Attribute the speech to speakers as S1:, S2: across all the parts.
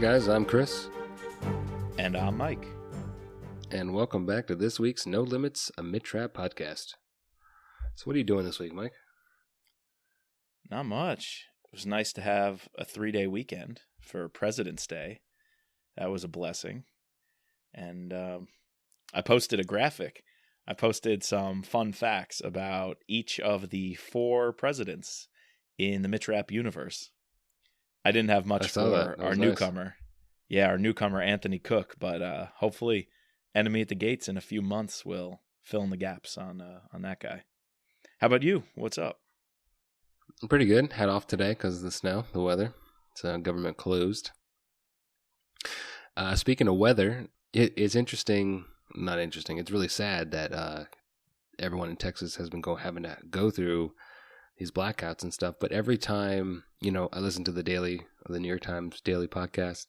S1: guys, I'm Chris.
S2: And I'm Mike.
S1: And welcome back to this week's No Limits, a Mitch Rapp podcast. So what are you doing this week, Mike?
S2: Not much. It was nice to have a 3-day weekend for President's Day. That was a blessing. And I posted a graphic. I posted some fun facts about each of the 4 presidents in the Mitch Rapp universe. I didn't have much for our newcomer. Nice. Yeah, our newcomer, Anthony Cook. But hopefully Enemy at the Gates in a few months will fill in the gaps on that guy. How about you? What's up?
S1: I'm pretty good. Had off today because of the snow, the weather. It's government closed. Speaking of weather, it's interesting. Not interesting. It's really sad that everyone in Texas has been having to go through these blackouts and stuff. But every time, I listen to the New York Times daily podcast,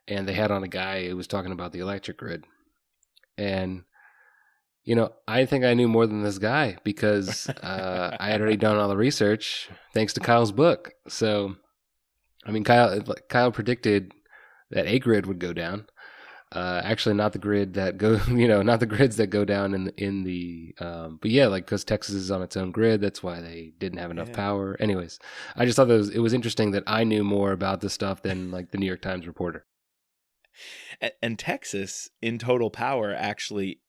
S1: and they had on a guy who was talking about the electric grid. And, I think I knew more than this guy because I had already done all the research thanks to Kyle's book. So, Kyle predicted that a grid would go down. Actually, not the grid that go, not the grids that go down but yeah, because Texas is on its own grid. That's why they didn't have enough power. Anyways, I just thought it was interesting that I knew more about this stuff than the New York Times reporter.
S2: And Texas, in total power, actually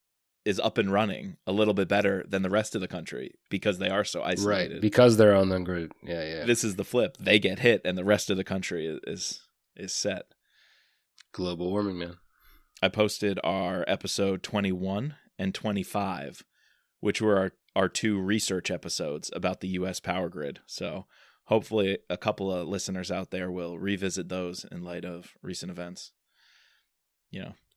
S2: is up and running a little bit better than the rest of the country because they are so isolated.
S1: Right, because they're on the grid. Yeah.
S2: This is the flip. They get hit, and the rest of the country is set.
S1: Global warming, man.
S2: I posted our episode 21 and 25, which were our 2 research episodes about the U.S. power grid. So hopefully a couple of listeners out there will revisit those in light of recent events.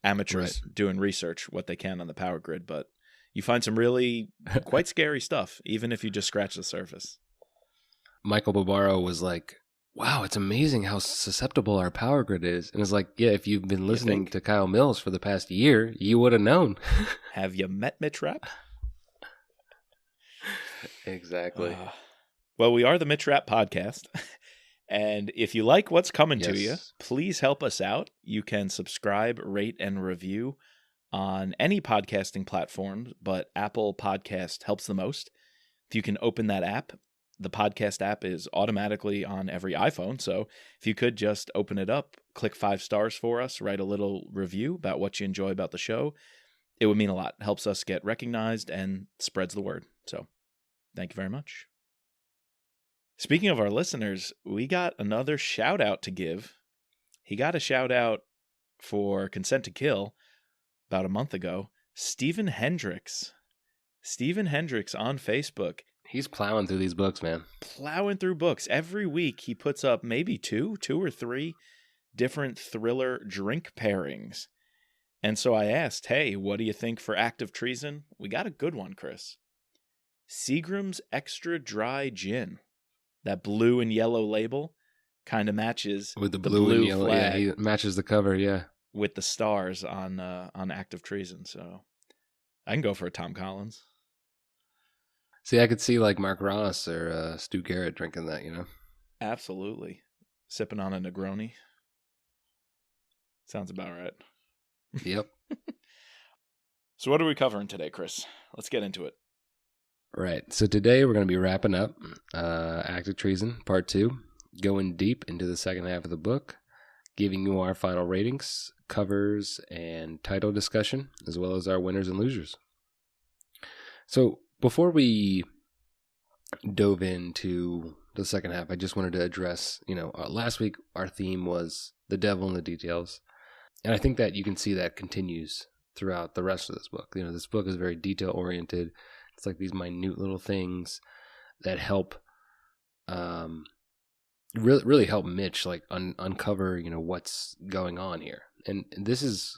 S2: Amateurs doing research, what they can on the power grid, but you find some really quite scary stuff, even if you just scratch the surface.
S1: Michael Barbaro was like, wow, it's amazing how susceptible our power grid is. And it's like, yeah, if you've been listening to Kyle Mills for the past year, you would have known.
S2: Have you met Mitch Rapp?
S1: Exactly.
S2: Well, we are the Mitch Rapp podcast. And if you like what's coming to you, please help us out. You can subscribe, rate, and review on any podcasting platform, but Apple Podcast helps the most. If you can open that app, the podcast app is automatically on every iPhone. So if you could just open it up, click 5 stars for us, write a little review about what you enjoy about the show, it would mean a lot. It helps us get recognized and spreads the word. So thank you very much. Speaking of our listeners, we got another shout out to give. He got a shout out for Consent to Kill about a month ago. Stephen Hendricks. Stephen Hendricks on Facebook.
S1: He's plowing through these books, man.
S2: Plowing through books. Every week he puts up maybe 2 or 3 different thriller drink pairings. And so I asked, hey, what do you think for Act of Treason? We got a good one, Chris. Seagram's Extra Dry Gin. That blue and yellow label kind of matches
S1: with the blue and yellow flag. Yeah, he matches the cover, yeah.
S2: With the stars on Act of Treason. So I can go for a Tom Collins.
S1: See, I could see Mark Ross or Stu Garrett drinking that,
S2: Absolutely. Sipping on a Negroni. Sounds about right.
S1: Yep.
S2: So what are we covering today, Chris? Let's get into it.
S1: Right. So today we're going to be wrapping up Act of Treason, Part 2, going deep into the second half of the book, giving you our final ratings, covers, and title discussion, as well as our winners and losers. So before we dove into the second half, I just wanted to address, last week our theme was the devil in the details. And I think that you can see that continues throughout the rest of this book. This book is very detail-oriented. It's like these minute little things that help really help Mitch uncover, what's going on here. And this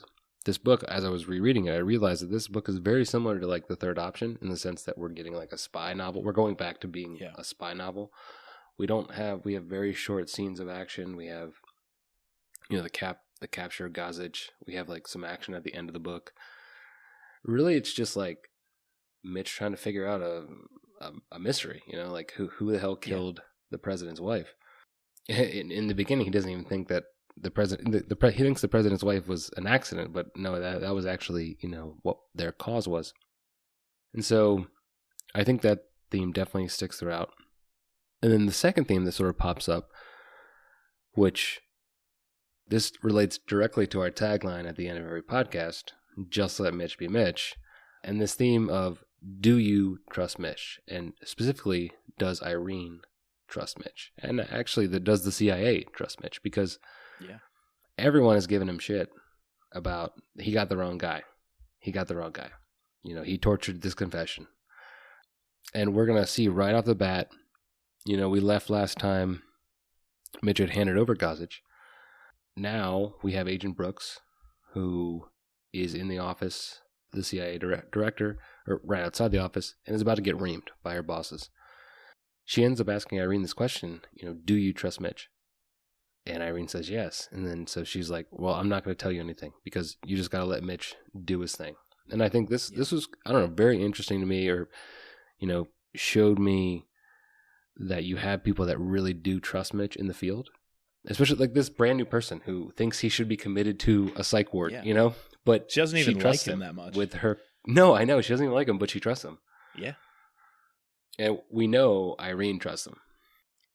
S1: book, as I was rereading it, I realized that this book is very similar to The Third Option in the sense that we're getting a spy novel. We're going back to being a spy novel. We have very short scenes of action. We have, the capture of Gazich. We have some action at the end of the book. Really, it's just Mitch trying to figure out a mystery, who the hell killed the president's wife. In the beginning, he doesn't even think that the president, he thinks the president's wife was an accident, but no, that was actually, what their cause was. And so I think that theme definitely sticks throughout. And then the second theme that sort of pops up, which this relates directly to our tagline at the end of every podcast, just let Mitch be Mitch. And this theme of, do you trust Mitch? And specifically, does Irene trust Mitch? And actually, does the CIA trust Mitch? Because everyone is giving him shit about, he got the wrong guy. He tortured this confession. And we're going to see right off the bat, we left last time, Mitch had handed over Gossage. Now we have Agent Brooks, who is in the office, the CIA director, or right outside the office, and is about to get reamed by her bosses. She ends up asking Irene this question, do you trust Mitch? And Irene says yes. And then so she's like, well, I'm not going to tell you anything because you just got to let Mitch do his thing. And I think this was, I don't know, very interesting to me, or, showed me that you have people that really do trust Mitch in the field. Especially like this brand new person who thinks he should be committed to a psych ward, but
S2: she doesn't even like him that much.
S1: With her, no, I know she doesn't even like him, but she trusts him.
S2: Yeah,
S1: and we know Irene trusts him.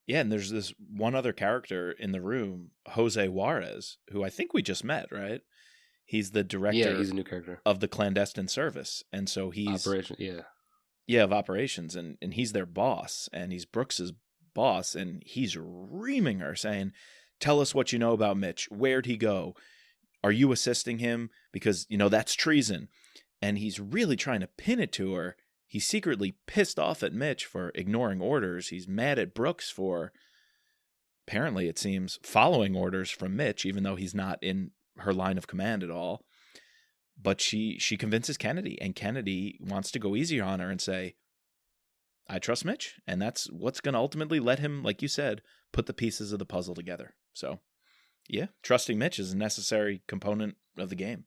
S2: Yeah, and there's this one other character in the room, Jose Juarez, who I think we just met, right? He's the director.
S1: Yeah, he's a new character
S2: of the clandestine service, and so he's of operations, and he's their boss, and he's Brooks's boss, and he's reaming her, saying, "Tell us what you know about Mitch. Where'd he go? Are you assisting him? Because that's treason." And he's really trying to pin it to her. He's secretly pissed off at Mitch for ignoring orders. He's mad at Brooks for, apparently it seems, following orders from Mitch, even though he's not in her line of command at all. But she convinces Kennedy, and Kennedy wants to go easier on her and say, I trust Mitch, and that's what's going to ultimately let him, like you said, put the pieces of the puzzle together. So, yeah, trusting Mitch is a necessary component of the game.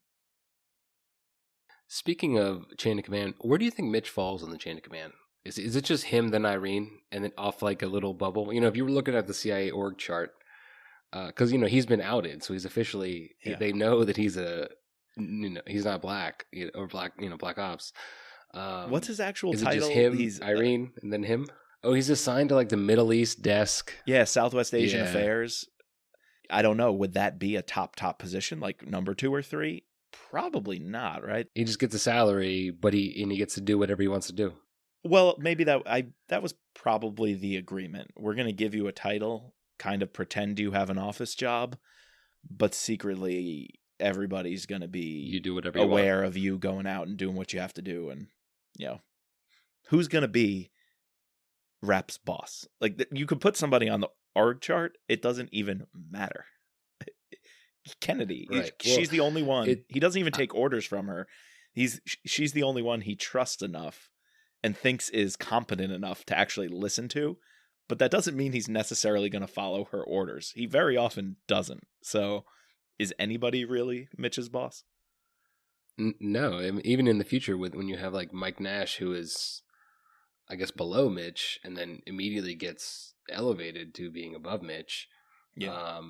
S1: Speaking of chain of command, where do you think Mitch falls on the chain of command? Is it just him, then Irene, and then off like a little bubble? If you were looking at the CIA org chart, because he's been outed, so he's officially they know that he's he's not black or black black ops.
S2: What's his actual
S1: is
S2: title?
S1: Is it just him, he's Irene, and then him? Oh, he's assigned to like the Middle East desk.
S2: Yeah, Southwest Asian Affairs. I don't know. Would that be a top position, like number 2 or 3? Probably not, right?
S1: He just gets a salary, but he gets to do whatever he wants to do.
S2: Well, maybe that was probably the agreement. We're going to give you a title, kind of pretend you have an office job, but secretly everybody's going to be
S1: you do whatever
S2: aware of you going out and doing what you have to do. And, who's going to be Rapp's boss? Like, you could put somebody on the org chart. It doesn't even matter. Kennedy,
S1: right.
S2: She's the only one. He doesn't even take orders from her. She's the only one he trusts enough and thinks is competent enough to actually listen to. But that doesn't mean he's necessarily going to follow her orders. He very often doesn't. So is anybody really Mitch's boss?
S1: No. I mean, even in the future, when you have like Mike Nash, who is, I guess, below Mitch, and then immediately gets elevated to being above Mitch.
S2: Yeah.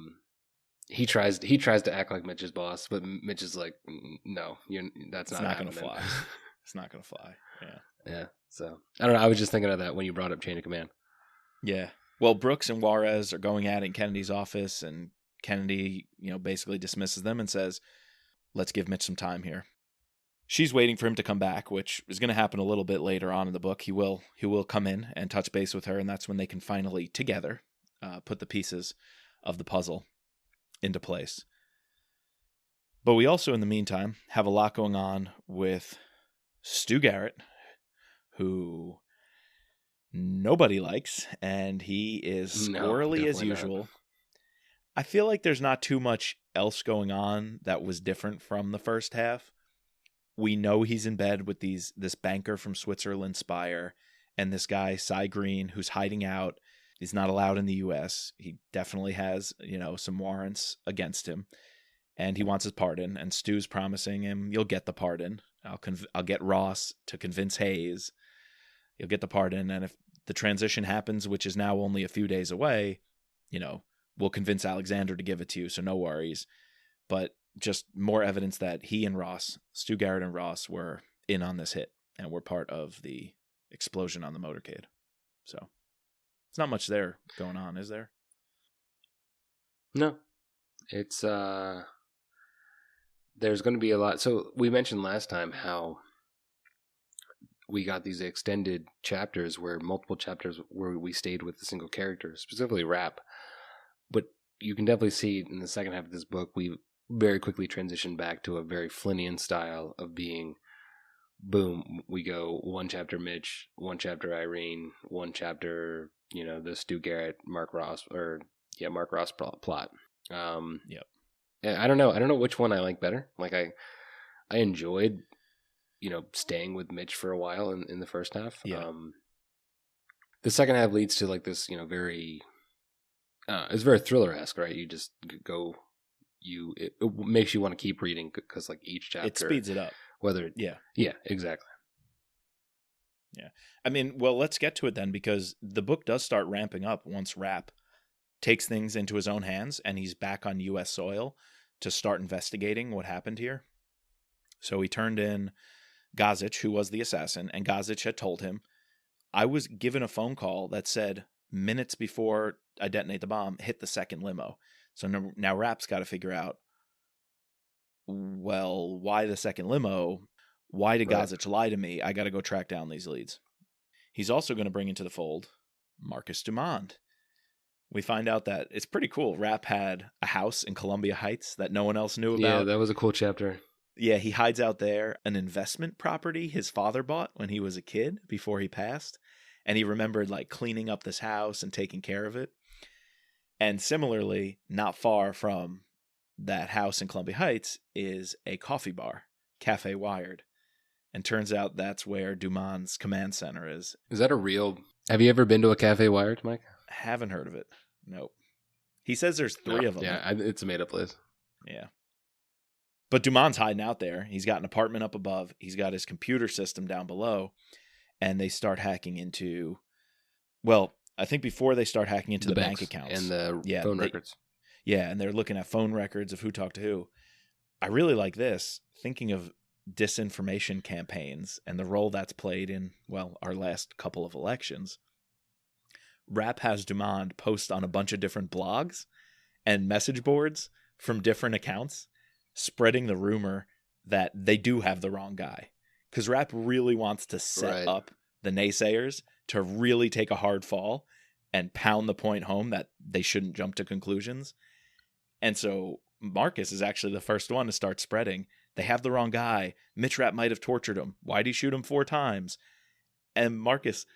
S1: He tries to act like Mitch's boss, but Mitch is like, no, that's not
S2: going to fly. It's not going to fly. Yeah.
S1: Yeah. So I don't know. I was just thinking of that when you brought up chain of command.
S2: Yeah. Well, Brooks and Juarez are going at it in Kennedy's office, and Kennedy, basically dismisses them and says, let's give Mitch some time here. She's waiting for him to come back, which is going to happen a little bit later on in the book. He will come in and touch base with her, and that's when they can finally together put the pieces of the puzzle into place. But we also, in the meantime, have a lot going on with Stu Garrett, who nobody likes, and he is squirrely as usual. Not. I feel like there's not too much else going on that was different from the first half. We know he's in bed with this banker from Switzerland, Spire, and this guy, Cy Green, who's hiding out. He's not allowed in the U.S. He definitely has, some warrants against him, and he wants his pardon. And Stu's promising him, "You'll get the pardon. I'll get Ross to convince Hayes. You'll get the pardon, and if the transition happens, which is now only a few days away, we'll convince Alexander to give it to you, so no worries. But just more evidence that he and Ross, Stu Garrett and Ross, were in on this hit and were part of the explosion on the motorcade. So it's not much there going on, is there?
S1: No. It's there's going to be a lot. So we mentioned last time how we got these extended chapters multiple chapters where we stayed with a single character, specifically Rapp. But you can definitely see in the second half of this book, we very quickly transitioned back to a very Flynnian style of being, boom, we go one chapter Mitch, one chapter Irene, one chapter, the Stu Garrett, Mark Ross plot.
S2: Yep.
S1: And I don't know which one I like better. Like I enjoyed, staying with Mitch for a while in the first half.
S2: Yeah.
S1: The second half leads to like this, very, it's very thriller-esque, right? You just go, it makes you want to keep reading because like each chapter,
S2: it speeds it up. Yeah,
S1: exactly.
S2: Yeah. I mean, well, let's get to it then, because the book does start ramping up once Rapp takes things into his own hands and he's back on U.S. soil to start investigating what happened here. So he turned in Gazich, who was the assassin, and Gazich had told him, I was given a phone call that said minutes before I detonate the bomb, hit the second limo. So now Rapp's got to figure out, well, why the second limo? Why did Gazich lie to me? I got to go track down these leads. He's also going to bring into the fold Marcus Dumond. We find out that it's pretty cool. Rapp had a house in Columbia Heights that no one else knew about.
S1: Yeah, that was a cool chapter.
S2: Yeah, he hides out there. An investment property his father bought when he was a kid before he passed. And he remembered like cleaning up this house and taking care of it. And similarly, not far from that house in Columbia Heights is a coffee bar, Cafe Wired. And turns out that's where Dumond's command center is.
S1: Is that a real... Have you ever been to a Cafe Wired, Mike?
S2: Haven't heard of it. Nope. He says there's three of them.
S1: Yeah, it's a made-up place.
S2: Yeah. But Dumond's hiding out there. He's got an apartment up above. He's got his computer system down below. And they start hacking into... Well, I think before they start hacking into the bank accounts.
S1: And the phone records.
S2: Yeah, and they're looking at phone records of who talked to who. I really like this. Thinking of disinformation campaigns and the role that's played in, well, our last couple of elections. Rapp has Dumond post on a bunch of different blogs and message boards from different accounts, spreading the rumor that they do have the wrong guy. Because Rapp really wants to set up the naysayers to really take a hard fall and pound the point home that they shouldn't jump to conclusions. And so Marcus is actually the first one to start spreading. They have the wrong guy. Mitch Rapp might have tortured him. Why'd he shoot him 4 times? And Marcus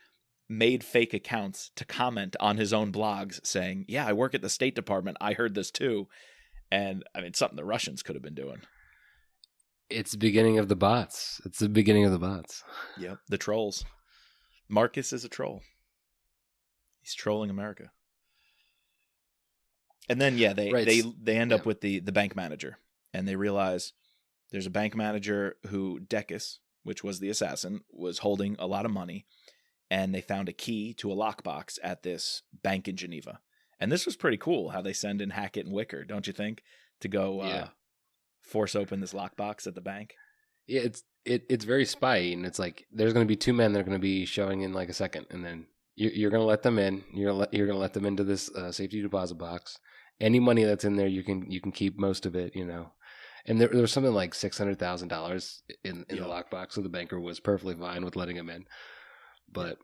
S2: made fake accounts to comment on his own blogs saying, yeah, I work at the State Department. I heard this too. And I mean, something the Russians could have been doing.
S1: It's the beginning of the bots. It's the beginning of the bots.
S2: Yep. The trolls. Marcus is a troll. He's trolling America. And then, yeah, they end up with the bank manager, and they realize there's a bank manager who Decus, which was the assassin, was holding a lot of money, and they found a key to a lockbox at this bank in Geneva. And this was pretty cool how they send in Hackett and Wicker, don't you think, to go force open this lockbox at the bank?
S1: Yeah, it's very spy-y, and it's like there's going to be 2 men that are going to be showing in like a second, and then you're going to let them in. You're going to let them into this safety deposit box. Any money that's in there, you can keep most of it, And there was something like $600,000 in the lockbox, so the banker was perfectly fine with letting him in. But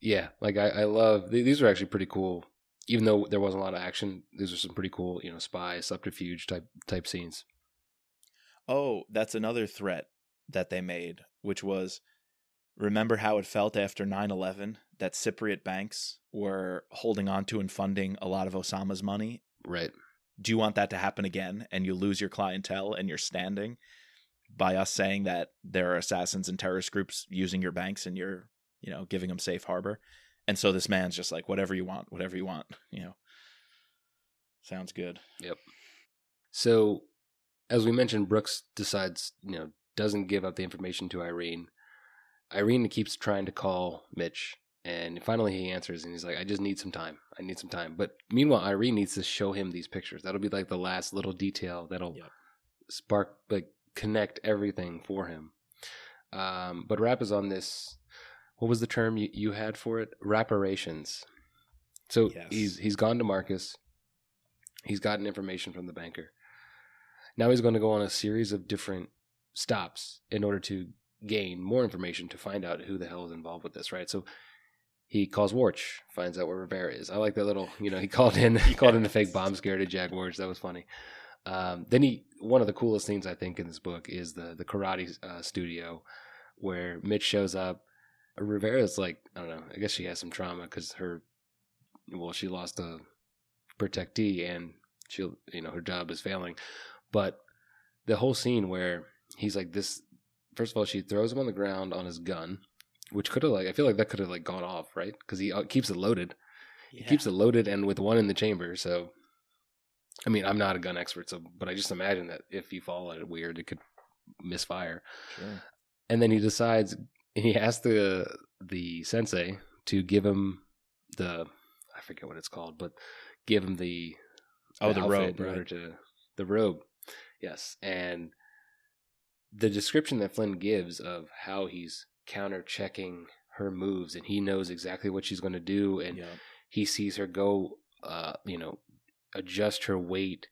S1: yeah, like I love these are actually pretty cool. Even though there wasn't a lot of action, these are some pretty cool, spy subterfuge type scenes.
S2: Oh, that's another threat that they made, which was, remember how it felt after 9/11 that Cypriot banks were holding on to and funding a lot of Osama's money?
S1: Right.
S2: Do you want that to happen again and you lose your clientele and your standing by us saying that there are assassins and terrorist groups using your banks and you're, giving them safe harbor? And so this man's just like, whatever you want. Sounds good.
S1: Yep. So as we mentioned, Brooks decides, doesn't give up the information to Irene. Irene keeps trying to call Mitch, And finally he answers, and he's like, I just need some time. I need some time. But meanwhile, Irene needs to show him these pictures. That'll be like the last little detail that'll spark, like, connect everything for him. But Rapp is on this, what was the term you had for it? Rapparations. So he's gone to Marcus. He's gotten information from the banker. Now he's going to go on a series of different stops in order to gain more information to find out who the hell is involved with this, right? So he calls Warch, finds out where Rivera is. I like that little, he called in the fake bomb scare to Jack Warch. That was funny. Then one of the coolest things I think in this book is the karate studio where Mitch shows up. Rivera's like, I don't know, I guess she has some trauma because she lost a protectee and her job is failing. But the whole scene where he's like this, first of all, she throws him on the ground on his gun, which could have I feel like that could have gone off, right? Because he keeps it loaded. Yeah. He keeps it loaded and with one in the chamber. So, I mean, I'm not a gun expert, but I just imagine that if you fall at it weird, it could misfire. Sure. And then he decides, he asks the sensei to give him I forget what it's called, but give him the
S2: robe,
S1: in order to the robe. Yes, and the description that Flynn gives of how he's counter-checking her moves, and he knows exactly what she's going to do, and he sees her go, adjust her weight,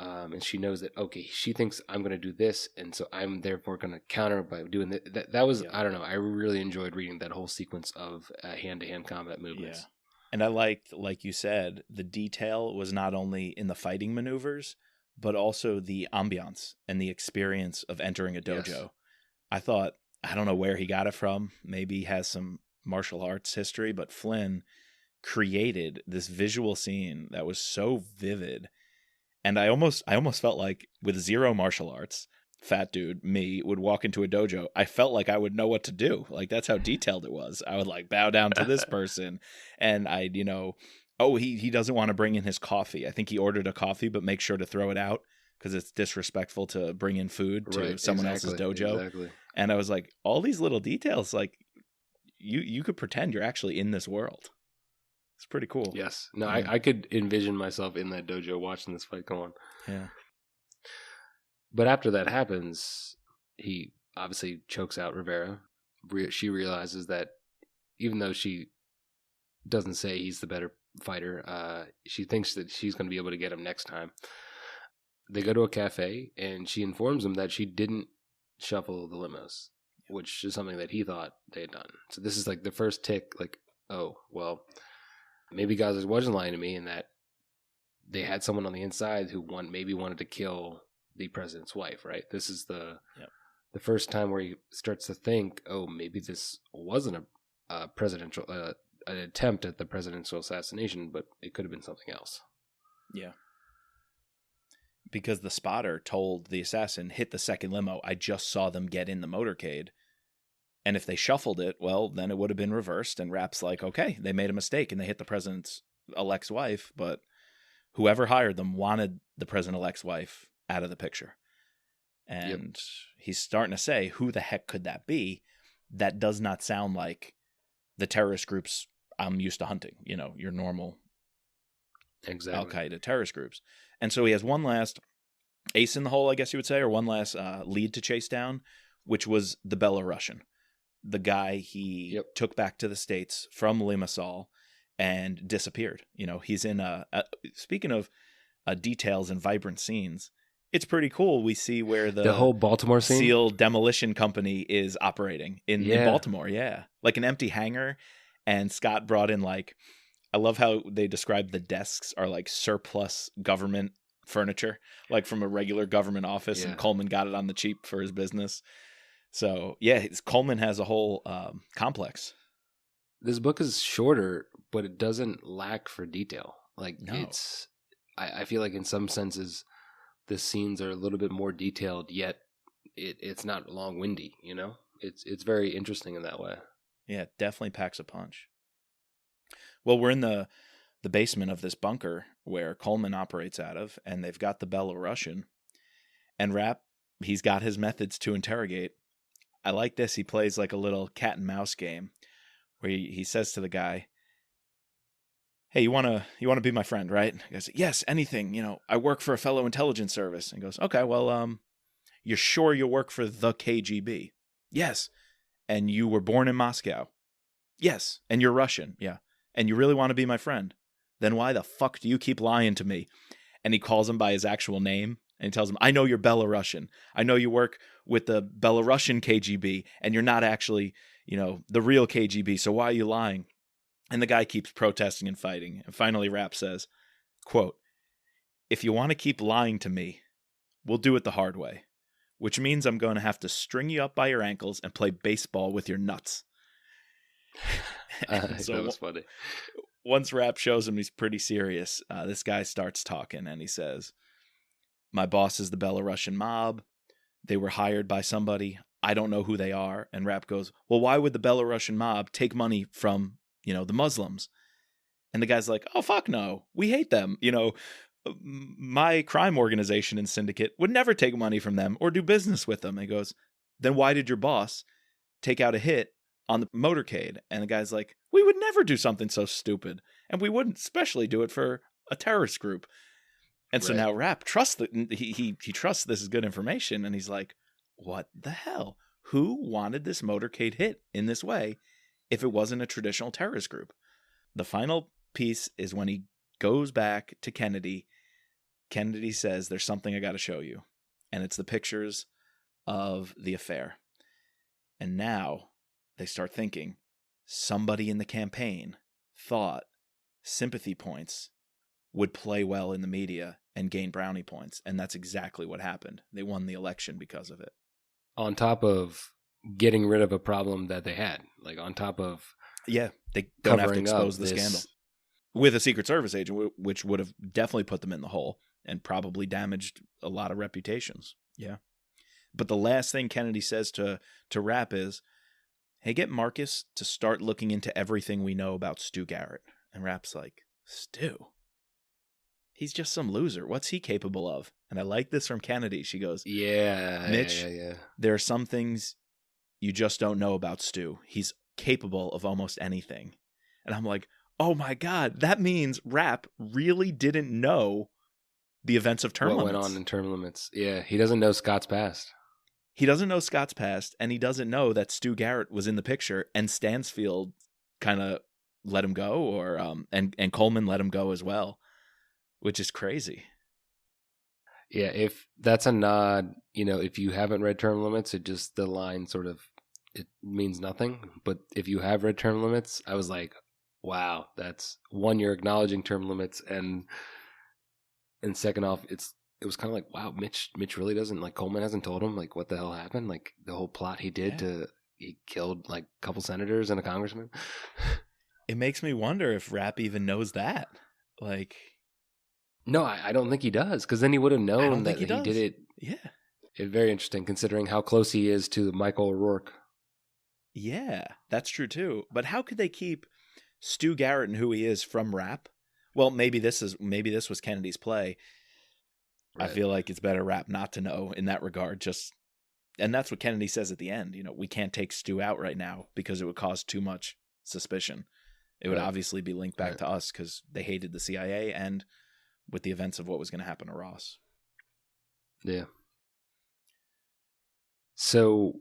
S1: and she knows that, okay, she thinks I'm going to do this, and so I'm therefore going to counter by doing that. That was, I don't know, I really enjoyed reading that whole sequence of hand-to-hand combat movements.
S2: Yeah. And I liked, like you said, the detail was not only in the fighting maneuvers, but also the ambiance and the experience of entering a dojo. Yes. I thought, I don't know where he got it from. Maybe he has some martial arts history, but Flynn created this visual scene that was so vivid. And I almost felt like with zero martial arts, fat dude, me, would walk into a dojo. I felt like I would know what to do. Like, that's how detailed it was. I would bow down to this person, and I'd, he doesn't want to bring in his coffee. I think he ordered a coffee, but make sure to throw it out because it's disrespectful to bring in food to someone else's dojo. Exactly. And I was like, all these little details, like you could pretend you're actually in this world. It's pretty cool.
S1: Yes. No, yeah. I could envision myself in that dojo watching this fight go on.
S2: Yeah.
S1: But after that happens, he obviously chokes out Rivera. She realizes that even though she doesn't say he's the better fighter, she thinks that she's going to be able to get him next time. They go to a cafe, and she informs him that she didn't shuffle the limos, which is something that he thought they had done. So this is the first tick, oh, well, maybe Gaza wasn't lying to me, and that they had someone on the inside who maybe wanted to kill the president's wife, right? This is the first time where he starts to think, oh, maybe this wasn't a presidential an attempt at the presidential assassination, but it could have been something else.
S2: Yeah. Because the spotter told the assassin, hit the second limo. I just saw them get in the motorcade. And if they shuffled it, well, then it would have been reversed. And Rapp's like, okay, they made a mistake and they hit the president-elect's wife, but whoever hired them wanted the president-elect's wife out of the picture. And he's starting to say, who the heck could that be? That does not sound like the terrorist groups I'm used to hunting, your normal Al-Qaeda terrorist groups. And so he has one last ace in the hole, I guess you would say, or one last lead to chase down, which was the Belarusian, the guy he took back to the States from Limassol and disappeared. He's in speaking of details and vibrant scenes, it's pretty cool. We see where the
S1: whole Baltimore scene?
S2: SEAL demolition company is operating in Baltimore. Yeah. Like an empty hangar. And Scott brought in I love how they describe the desks are surplus government furniture, from a regular government office. Yeah. And Coleman got it on the cheap for his business. So Coleman has a whole complex.
S1: This book is shorter, but it doesn't lack for detail.
S2: No.
S1: I feel like in some senses, the scenes are a little bit more detailed, yet it's not long-windy, It's very interesting in that way.
S2: Yeah, it definitely packs a punch. Well, we're in the basement of this bunker where Coleman operates out of, and they've got the Belarusian. And Rapp, he's got his methods to interrogate. I like this. He plays a little cat and mouse game where he says to the guy, "Hey, you wanna be my friend, right?" He goes, "Yes, anything. I work for a fellow intelligence service." And he goes, "Okay, well, you're sure you work for the KGB?" "Yes." "And you were born in Moscow?" "Yes." "And you're Russian?" "Yeah." "And you really want to be my friend? Then why the fuck do you keep lying to me?" And he calls him by his actual name. And he tells him, "I know you're Belarusian. I know you work with the Belarusian KGB, and you're not actually, the real KGB. So why are you lying?" And the guy keeps protesting and fighting. And finally, Rapp says, quote, "If you want to keep lying to me, we'll do it the hard way, which means I'm going to have to string you up by your ankles and play baseball with your nuts."
S1: That was funny.
S2: Once Rapp shows him he's pretty serious, this guy starts talking, and he says, "My boss is the Belarusian mob. They were hired by somebody. I don't know who they are." And Rapp goes, "Well, why would the Belarusian mob take money from, the Muslims?" And the guy's like, "Oh, fuck no. We hate them. My crime organization and syndicate would never take money from them or do business with them." And he goes, "Then why did your boss take out a hit on the motorcade?" And the guy's like, "We would never do something so stupid. And we wouldn't especially do it for a terrorist group." And so now Rapp trusts he trusts this is good information. And he's like, what the hell? Who wanted this motorcade hit in this way if it wasn't a traditional terrorist group? The final piece is when he goes back to Kennedy. Kennedy says, "There's something I got to show you." And it's the pictures of the affair. And now they start thinking, somebody in the campaign thought sympathy points would play well in the media and gain brownie points. And that's exactly what happened. They won the election because of it.
S1: On top of getting rid of a problem that they had, like on top of
S2: they don't have to expose the scandal with a Secret Service agent, which would have definitely put them in the hole and probably damaged a lot of reputations. Yeah. But the last thing Kennedy says to Rapp is, "Hey, get Marcus to start looking into everything we know about Stu Garrett." And Rapp's like, "Stu? He's just some loser. What's he capable of?" And I like this from Kennedy. She goes,
S1: "Yeah,
S2: Mitch,
S1: yeah.
S2: There are some things you just don't know about Stu. He's capable of almost anything." And I'm like, oh my God, that means Rapp really didn't know the events of term limits.
S1: What went on in term limits. Yeah, he doesn't know Scott's past.
S2: He doesn't know Scott's past, and he doesn't know that Stu Garrett was in the picture, and Stansfield kind of let him go, or and Coleman let him go as well, which is crazy.
S1: Yeah, if that's a nod, if you haven't read term limits, the line sort of, it means nothing. But if you have read term limits, I was like, wow, that's one, you're acknowledging term limits, and second off, it was kind of like, wow, Mitch really doesn't, like, Coleman hasn't told him, like, what the hell happened, like the whole plot he did he killed like a couple senators and a congressman.
S2: It makes me wonder if Rapp even knows that. Like,
S1: no, I don't think he does, because then he would have known that he did it.
S2: Yeah.
S1: It's very interesting considering how close he is to Michael O'Rourke.
S2: Yeah, that's true too. But how could they keep Stu Garrett and who he is from Rapp? Well, maybe this was Kennedy's play. Right. I feel like it's better Rapp not to know in that regard. And that's what Kennedy says at the end. We can't take Stu out right now because it would cause too much suspicion. It would obviously be linked back to us because they hated the CIA and with the events of what was going to happen to Ross.
S1: Yeah. So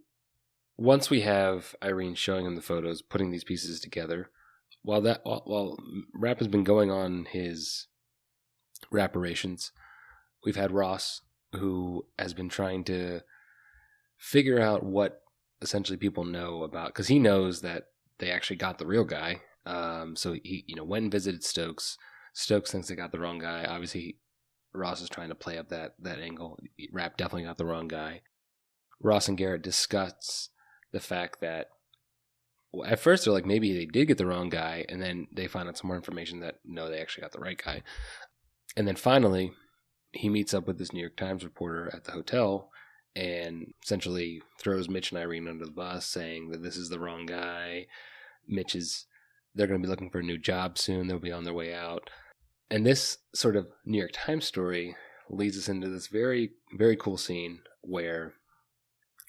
S1: once we have Irene showing him the photos, putting these pieces together, while Rapp has been going on his rapparations, we've had Ross, who has been trying to figure out what essentially people know about, because he knows that they actually got the real guy. So he, went and visited Stokes. Stokes thinks they got the wrong guy. Obviously, Ross is trying to play up that angle. Rapp definitely got the wrong guy. Ross and Garrett discuss the fact that, well, at first they're like, maybe they did get the wrong guy, and then they find out some more information that no, they actually got the right guy. And then finally, he meets up with this New York Times reporter at the hotel and essentially throws Mitch and Irene under the bus, saying that this is the wrong guy. They're going to be looking for a new job soon. They'll be on their way out. And this sort of New York Times story leads us into this very, very cool scene where,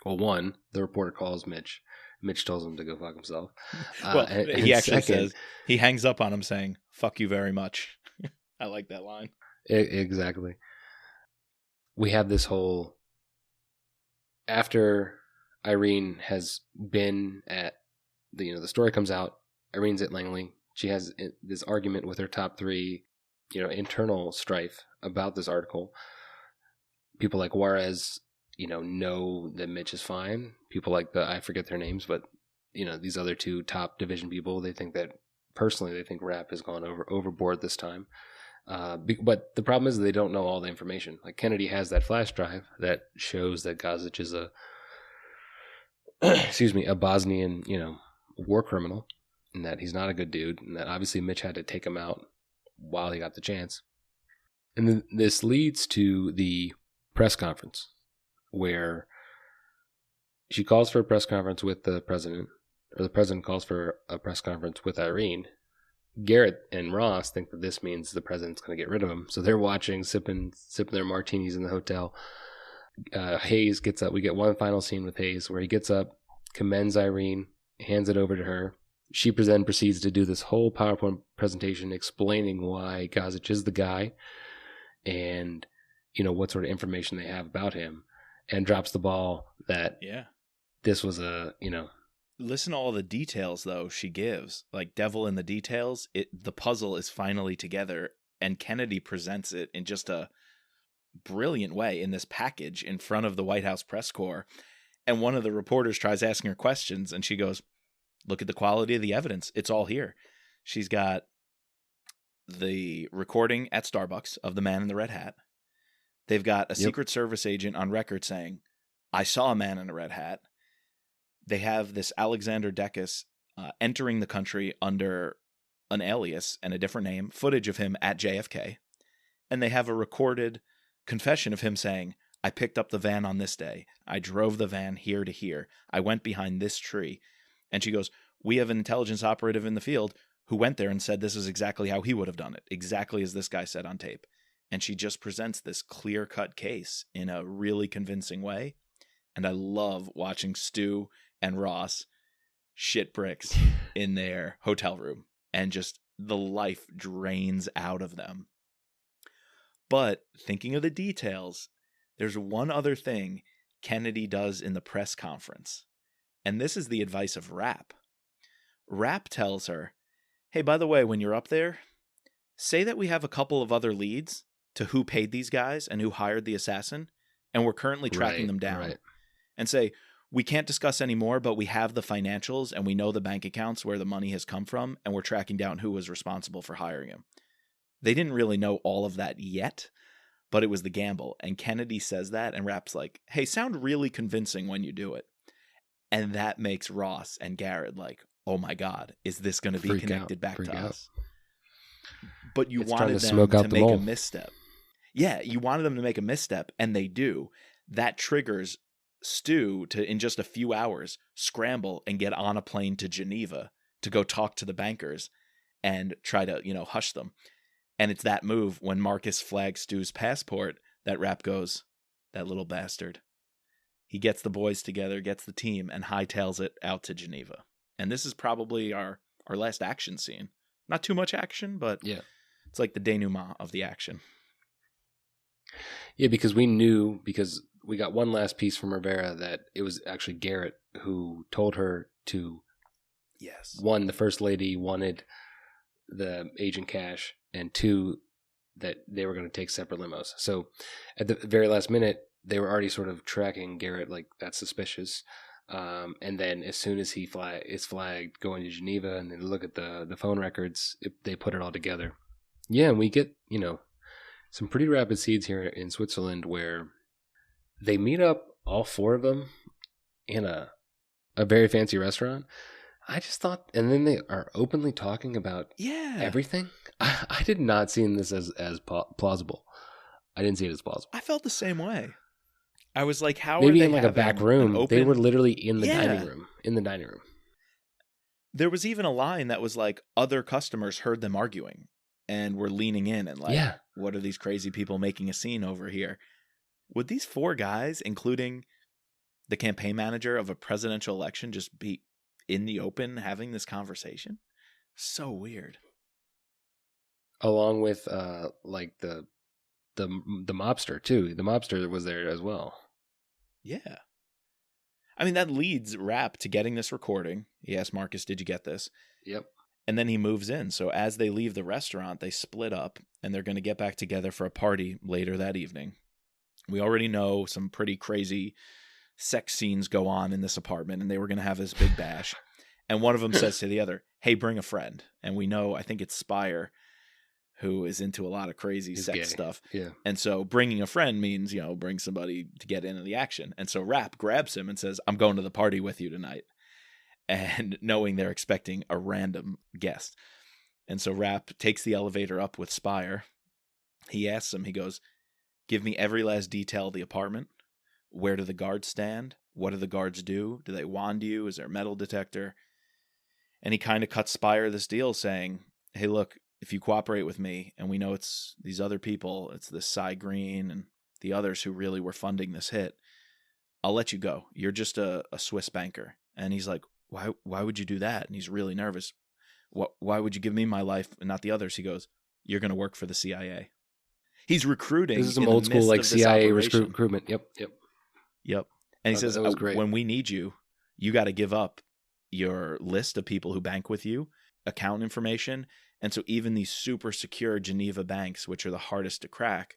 S1: well, one, the reporter calls Mitch. Mitch tells him to go fuck himself.
S2: Well, he actually
S1: second,
S2: says, he hangs up on him saying, "Fuck you very much." I like that line.
S1: Exactly. We have this whole, after Irene has been at the story comes out, Irene's at Langley. She has this argument with her top three, internal strife about this article. People like Juarez, know that Mitch is fine. People like I forget their names, but these other two top division people, they think Rapp has gone overboard this time. But the problem is they don't know all the information. Like Kennedy has that flash drive that shows that Gazic is a Bosnian, war criminal, and that he's not a good dude, and that obviously Mitch had to take him out while he got the chance. And then this leads to the press conference where she calls for a press conference with the president, or the president calls for a press conference with Irene. Garrett and Ross think that this means the president's going to get rid of him. So they're watching, sipping their martinis in the hotel. Hayes gets up. We get one final scene with Hayes where he gets up, commends Irene, hands it over to her. She then proceeds to do this whole PowerPoint presentation explaining why Gazic is the guy and, what sort of information they have about him, and drops the ball that this was
S2: Listen to all the details, though, she gives. Like, devil in the details, the puzzle is finally together, and Kennedy presents it in just a brilliant way in this package in front of the White House press corps. And one of the reporters tries asking her questions, and she goes, "Look at the quality of the evidence. It's all here." She's got the recording at Starbucks of the man in the red hat. They've got a Secret Service agent on record saying, "I saw a man in a red hat." They have this Alexander Dekis entering the country under an alias and a different name, footage of him at JFK. And they have a recorded confession of him saying, "I picked up the van on this day. I drove the van here to here. I went behind this tree." And she goes, "We have an intelligence operative in the field who went there and said this is exactly how he would have done it, exactly as this guy said on tape." And she just presents this clear-cut case in a really convincing way. And I love watching Stu and Ross shit bricks in their hotel room, and just the life drains out of them. But thinking of the details, there's one other thing Kennedy does in the press conference, and this is the advice of Rapp. Rapp tells her, "Hey, by the way, when you're up there, say that we have a couple of other leads to who paid these guys and who hired the assassin, and we're currently tracking them down. Right. And say, we can't discuss any more, but we have the financials and we know the bank accounts where the money has come from, and we're tracking down who was responsible for hiring him." They didn't really know all of that yet, but it was the gamble. And Kennedy says that, and Rapp's like, "Hey, sound really convincing when you do it." And that makes Ross and Garrett like, "Oh my God, is this going to be connected back to us?" But you wanted them to make a misstep. Yeah, you wanted them to make a misstep, and they do. That triggers Stu to, in just a few hours, scramble and get on a plane to Geneva to go talk to the bankers and try to, hush them. And it's that move when Marcus flags Stu's passport that Rapp goes, "That little bastard." He gets the boys together, gets the team, and hightails it out to Geneva. And this is probably our last action scene. Not too much action, but it's like the denouement of the action.
S1: Yeah, because we got one last piece from Rivera that it was actually Garrett who told her to, one, the first lady wanted the agent cash, and two, that they were going to take separate limos. So at the very last minute, they were already sort of tracking Garrett, like, that's suspicious. And then as soon as he is flagged going to Geneva, and then look at the phone records, they put it all together. Yeah, and we get, some pretty rapid scenes here in Switzerland where they meet up, all four of them, in a very fancy restaurant. I just thought, and then they are openly talking about everything. I did not see this as plausible. I didn't see it as plausible.
S2: I felt the same way. I was like, how
S1: maybe
S2: are they
S1: in like a back room? They were literally in the dining room. In the dining room.
S2: There was even a line that was like, other customers heard them arguing and were leaning in and like, what are these crazy people making a scene over here? Would these four guys, including the campaign manager of a presidential election, just be in the open having this conversation. So weird.
S1: Along with like the mobster too. The mobster was there as well.
S2: Yeah. I mean, that leads Rapp to getting this recording. He asked Marcus, "Did you get this?"
S1: Yep.
S2: And then he moves in. So as they leave the restaurant, they split up and they're going to get back together for a party later that evening. We already know some pretty crazy sex scenes go on in this apartment, and they were going to have this big bash. And one of them says to the other, "Hey, bring a friend." And we know, I think it's Spire, who is into a lot of crazy
S1: He's
S2: sex
S1: gay.
S2: stuff.
S1: Yeah.
S2: And so bringing a friend means, bring somebody to get into the action. And so Rapp grabs him and says, "I'm going to the party with you tonight." And knowing they're expecting a random guest. And so Rapp takes the elevator up with Spire. He asks him, he goes, "Give me every last detail of the apartment. Where do the guards stand? What do the guards do? Do they wand you? Is there a metal detector?" And he kind of cuts Spire this deal saying, "Hey, look, if you cooperate with me, and we know it's these other people, it's this Cy Green and the others who really were funding this hit, I'll let you go. You're just a Swiss banker." And he's like, Why would you do that? And he's really nervous. Why would you give me my life and not the others? He goes, "You're going to work for the CIA." He's recruiting.
S1: This is some old school like CIA recruitment. Yep.
S2: And he says,
S1: great.
S2: "When we need you, you got to give up your list of people who bank with you, account information." And so even these super secure Geneva banks, which are the hardest to crack,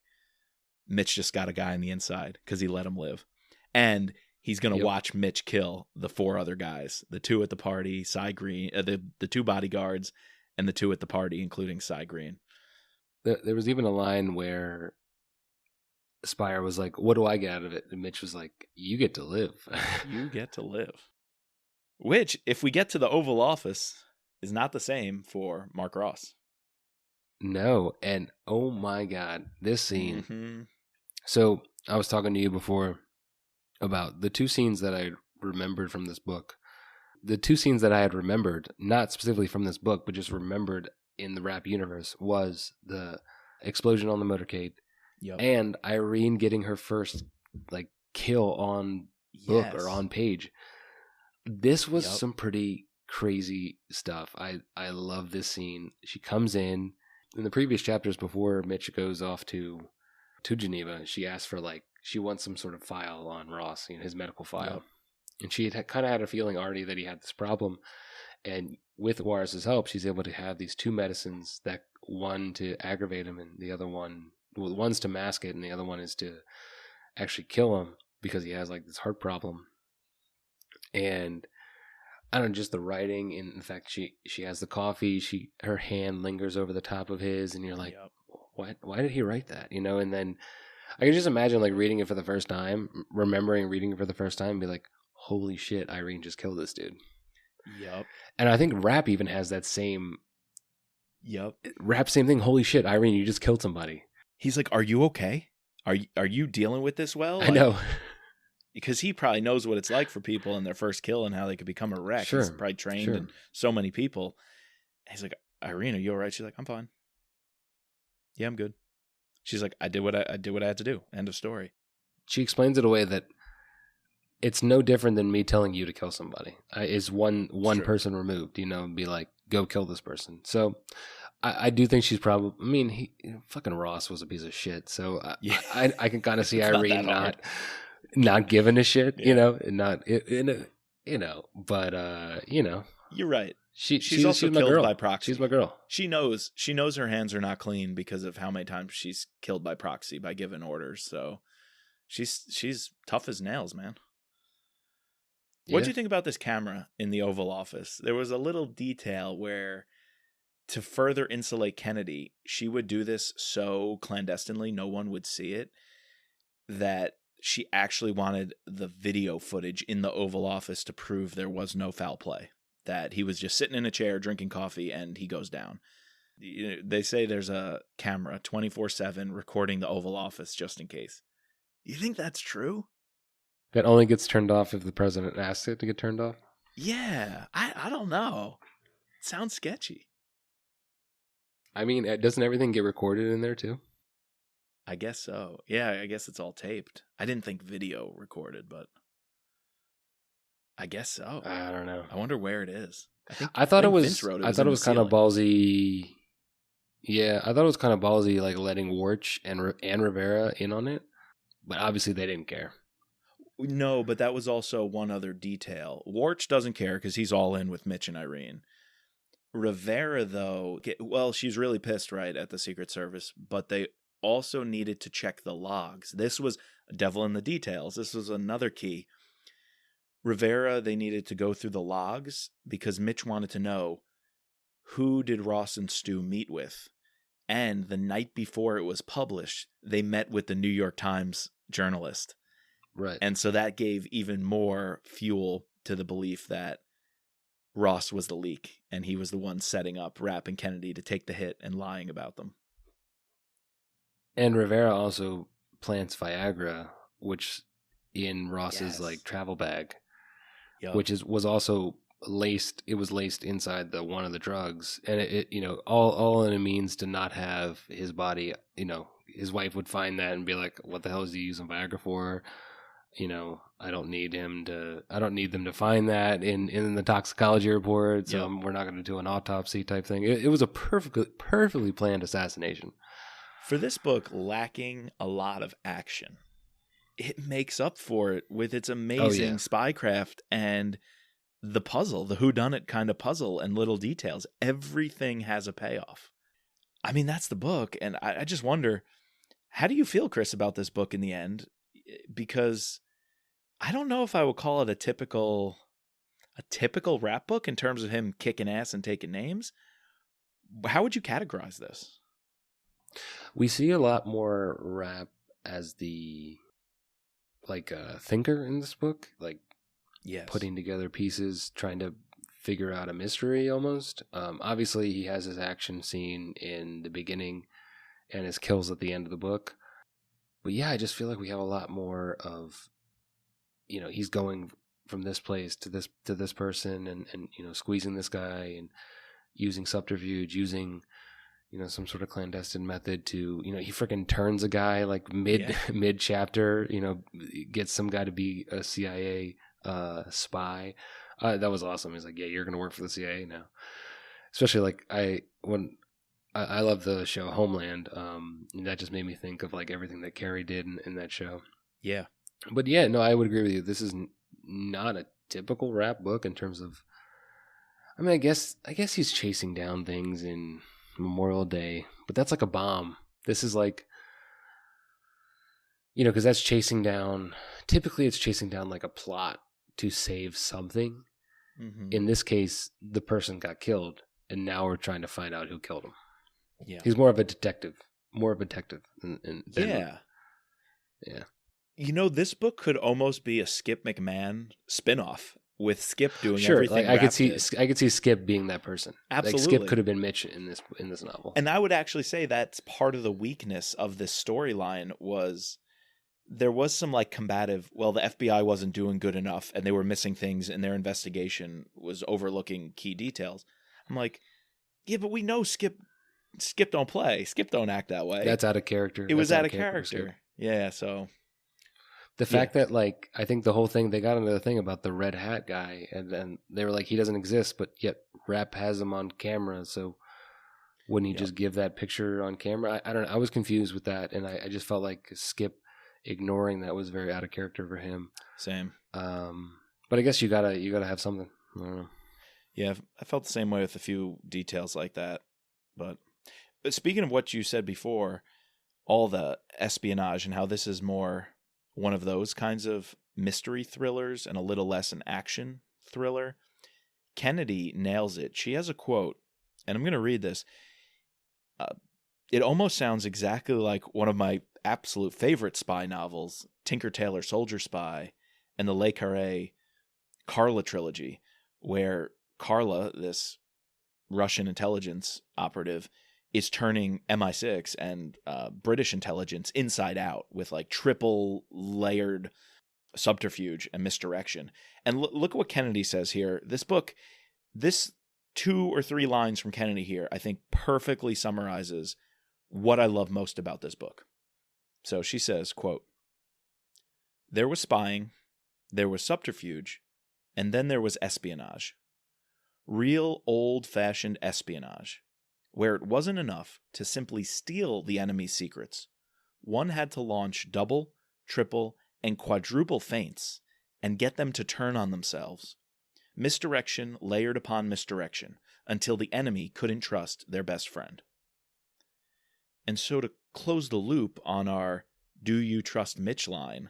S2: Mitch just got a guy on the inside because he let him live. And he's going to watch Mitch kill the 4 other guys, the 2 at the party, Cy Green, the 2 bodyguards, and the 2 at the party, including Cy Green.
S1: There was even a line where Spire was like, "What do I get out of it?" And Mitch was like, "You get to live."
S2: You get to live. Which, if we get to the Oval Office, is not the same for Mark Ross.
S1: No. And oh my God, this scene.
S2: Mm-hmm.
S1: So I was talking to you before about the 2 scenes that I remembered from this book. The 2 scenes that I had remembered, not specifically from this book, but just remembered in the Rapp universe, was the explosion on the motorcade and Irene getting her first like kill on book or on page. This was some pretty crazy stuff. I love this scene. She comes in the previous chapters before Mitch goes off to Geneva. She asks for she wants some sort of file on Ross, his medical file. And she had kind of had a feeling already that he had this problem. And with Juarez's help, she's able to have these 2 medicines, that one to aggravate him and the other one, well, one's to mask it and the other one is to actually kill him because he has this heart problem. And I don't know, just the writing, and in fact, she has the coffee, her hand lingers over the top of his, and you're like, why did he write that? And then I can just imagine reading it for the first time, remembering reading it for the first time, and be like, holy shit, Irene just killed this dude.
S2: Yep.
S1: And I think Rapp even has that same.
S2: Yep.
S1: Rapp, same thing. Holy shit, Irene, you just killed somebody.
S2: He's like, "Are you okay? Are you dealing with this well?"
S1: I know.
S2: Because he probably knows what it's like for people in their first kill and how they could become a wreck.
S1: Sure.
S2: He's probably trained in so many people. He's like, "Irene, are you all right?" She's like, "I'm fine. Yeah, I'm good." She's like, I did what I had to do. End of story.
S1: She explains it away that it's no different than me telling you to kill somebody. Is one person removed, and be like, go kill this person. So I do think she's probably. I mean, fucking Ross was a piece of shit. So I can kind of see Irene not giving a shit, and not but
S2: You're right.
S1: She's
S2: also
S1: my
S2: killed
S1: girl.
S2: by proxy.
S1: She's my girl.
S2: She knows her hands are not clean because of how many times she's killed by proxy by giving orders. So she's tough as nails, man. What do you think about this camera in the Oval Office? There was a little detail where, to further insulate Kennedy, she would do this so clandestinely no one would see it, that she actually wanted the video footage in the Oval Office to prove there was no foul play, that he was just sitting in a chair drinking coffee and he goes down. They say there's a camera 24/7 recording the Oval Office just in case. You think that's true?
S1: That only gets turned off if the president asks it to get turned off?
S2: Yeah, I don't know. It sounds sketchy.
S1: I mean, doesn't everything get recorded in there too?
S2: I guess so. Yeah, I guess it's all taped. I didn't think video recorded, but I guess so.
S1: I don't know.
S2: I wonder where it is.
S1: I thought it was.
S2: Vince wrote
S1: I thought it was kind of ballsy. Yeah, I thought it was kind of ballsy, like letting Warch and Rivera in on it, but obviously they didn't care.
S2: No, but that was also one other detail. Warch doesn't care because he's all in with Mitch and Irene. Rivera, though, well, she's really pissed, right, at the Secret Service, but they also needed to check the logs. This was devil in the details. This was another key. Rivera, they needed to go through the logs because Mitch wanted to know, who did Ross and Stu meet with? And the night before it was published, they met with the New York Times journalist.
S1: Right.
S2: And so that gave even more fuel to the belief that Ross was the leak, and he was the one setting up Rapp and Kennedy to take the hit and lying about them.
S1: And Rivera also plants Viagra, which in Ross's like travel bag, which was also laced. It was laced inside the one of the drugs, and it all it means to not have his body. His wife would find that and be like, "What the hell is he using Viagra for?" I don't need them to find that in the toxicology report. So we're not going to do an autopsy type thing. It was a perfectly planned assassination.
S2: For this book, lacking a lot of action, it makes up for it with its amazing spycraft and the puzzle, the whodunit kind of puzzle and little details. Everything has a payoff. I mean, that's the book. And I just wonder, how do you feel, Chris, about this book in the end? Because I don't know if I would call it a typical Rapp book in terms of him kicking ass and taking names. How would you categorize this?
S1: We see a lot more Rapp as the thinker in this book, putting together pieces, trying to figure out a mystery almost. Obviously, he has his action scene in the beginning and his kills at the end of the book. But yeah, I just feel like we have a lot more of, he's going from this place to this person and squeezing this guy and using subterfuge, using, some sort of clandestine method to, he freaking turns a guy like mid chapter, gets some guy to be a CIA spy. That was awesome. He's like, yeah, you're going to work for the CIA now. Especially I love the show Homeland. And that just made me think of everything that Carrie did in that show.
S2: Yeah.
S1: But yeah, no, I would agree with you. This is not a typical Rapp book in terms of, I mean, I guess he's chasing down things in Memorial Day, but that's like a bomb. This is because that's chasing down, typically it's chasing down like a plot to save something. Mm-hmm. In this case, the person got killed, and now we're trying to find out who killed him. Yeah. He's more of a detective. Yeah.
S2: This book could almost be a Skip McMahon spinoff with Skip doing
S1: sure,
S2: everything.
S1: I could see Skip being that person.
S2: Absolutely.
S1: Skip could have been Mitch in this novel.
S2: And I would actually say that's part of the weakness of this storyline was there was some combative, the FBI wasn't doing good enough and they were missing things and their investigation was overlooking key details. I'm like, yeah, but we know Skip don't play. Skip don't act that way.
S1: That's out of character.
S2: It was out of character. Yeah, so
S1: the fact that I think the whole thing, they got into the thing about the red hat guy, and then they were like, he doesn't exist, but yet Rapp has him on camera, so wouldn't he just give that picture on camera? I don't know. I was confused with that, and I just felt like Skip ignoring that was very out of character for him.
S2: Same.
S1: But I guess you gotta have something. I don't know.
S2: Yeah, I felt the same way with a few details like that. But speaking of what you said before, all the espionage and how this is more one of those kinds of mystery thrillers and a little less an action thriller, Kennedy nails it. She has a quote, and I'm going to read this. It almost sounds exactly like one of my absolute favorite spy novels, Tinker Tailor Soldier Spy, and the Le Carré Carla trilogy, where Carla, this Russian intelligence operative, is turning MI6 and British intelligence inside out with triple layered subterfuge and misdirection. And look at what Kennedy says here. This book, this 2 or 3 lines from Kennedy here, I think perfectly summarizes what I love most about this book. So she says, quote, "There was spying, there was subterfuge, And then there was espionage. Real old-fashioned espionage, where it wasn't enough to simply steal the enemy's secrets. One had to launch double, triple, and quadruple feints and get them to turn on themselves. Misdirection layered upon misdirection until the enemy couldn't trust their best friend. And so to close the loop on our "Do you trust Mitch" line,